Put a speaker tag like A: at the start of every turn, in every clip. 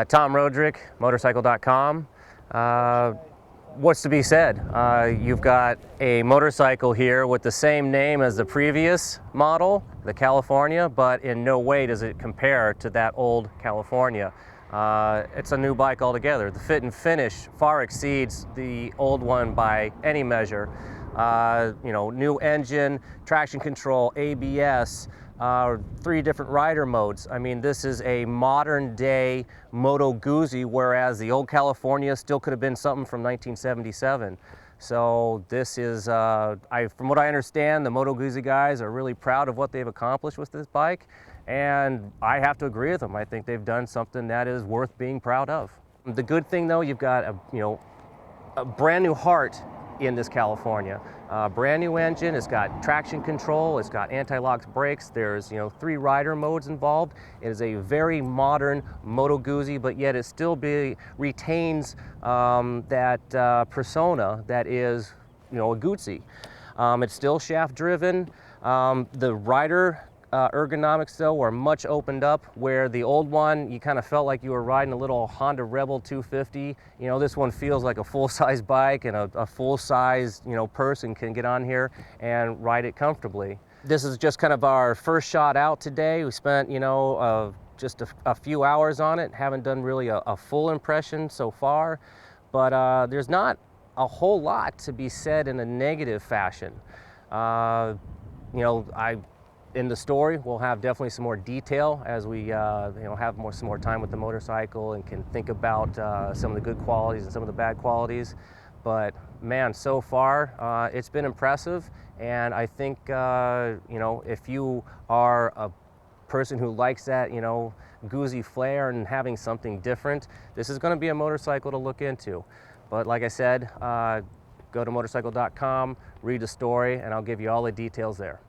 A: Tom Roderick, motorcycle.com. What's to be said? You've got a motorcycle here with the same name as the previous model, the California, but in no way does it compare to that old California. It's a new bike altogether. The fit and finish far exceeds the old one by any measure. New engine, traction control, ABS, 3 different rider modes. I mean, this is a modern day Moto Guzzi, whereas the old California still could have been something from 1977. So this is, from what I understand, the Moto Guzzi guys are really proud of what they've accomplished with this bike, and I have to agree with them. I think they've done something that is worth being proud of. The good thing though, you've got a brand new heart in this California. Brand new engine, it's got traction control, it's got anti-lock brakes, there's 3 rider modes involved. It is a very modern Moto Guzzi, but yet it still retains that persona that is a Guzzi. It's still shaft driven. The rider ergonomics though were much opened up, where the old one you kind of felt like you were riding a little Honda Rebel 250. This one feels like a full-size bike, and a full-size person can get on here and ride it comfortably. This is just kind of our first shot out today. We spent just a few hours on it. Haven't done really a full impression so far, but there's not a whole lot to be said in a negative fashion. In the story, we'll have definitely some more detail as we have some more time with the motorcycle and can think about some of the good qualities and some of the bad qualities. But man, so far it's been impressive, and I think if you are a person who likes that Guzzi flair and having something different, this is going to be a motorcycle to look into. But like I said, go to motorcycle.com, read the story, and I'll give you all the details there.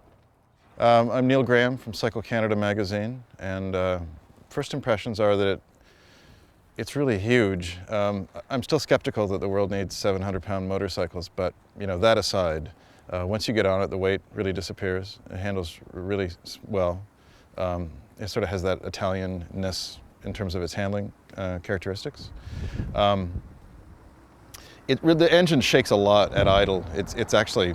B: I'm Neal Graham from Cycle Canada magazine, and first impressions are that it's really huge. I'm still skeptical that the world needs 700-pound motorcycles, but that aside, once you get on it, the weight really disappears. It handles really well. It sort of has that Italian-ness in terms of its handling characteristics. The engine shakes a lot at idle. It's actually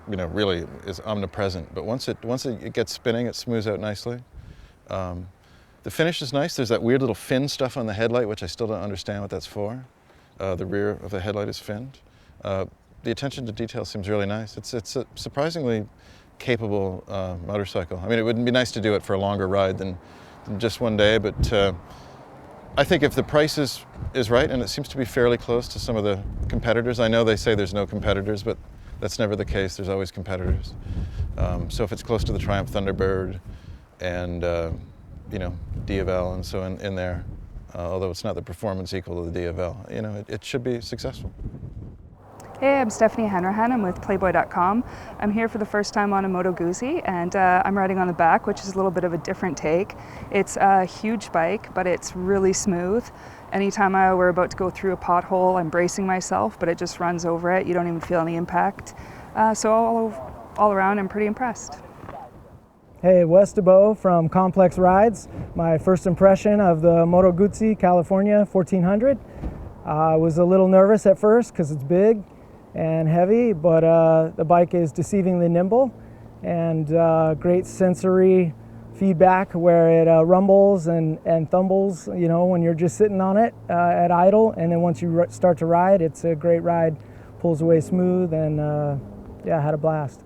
B: really is omnipresent. But once it gets spinning, it smooths out nicely. The finish is nice. There's that weird little fin stuff on the headlight, which I still don't understand what that's for. The rear of the headlight is finned. The attention to detail seems really nice. It's a surprisingly capable motorcycle. I mean, it would be nice to do it for a longer ride than just one day, but I think if the price is right, and it seems to be fairly close to some of the competitors. I know they say there's no competitors, but that's never the case. There's always competitors. So if it's close to the Triumph Thunderbird and DFL and so in there, although it's not the performance equal to the DFL, it should be successful.
C: Hey, I'm Stephanie Hanrath. I'm with Playboy.com. I'm here for the first time on a Moto Guzzi, and I'm riding on the back, which is a little bit of a different take. It's a huge bike, but it's really smooth. Anytime we're about to go through a pothole, I'm bracing myself, but it just runs over it. You don't even feel any impact. So all around, I'm pretty impressed.
D: Hey, Wes Turbo from Complex Rides. My first impression of the Moto Guzzi California 1400. I was a little nervous at first because it's big and heavy, but the bike is deceivingly nimble and great sensory feedback where it rumbles and thumbles, when you're just sitting on it at idle, and then once you start to ride, it's a great ride. Pulls away smooth, and yeah, I had a blast.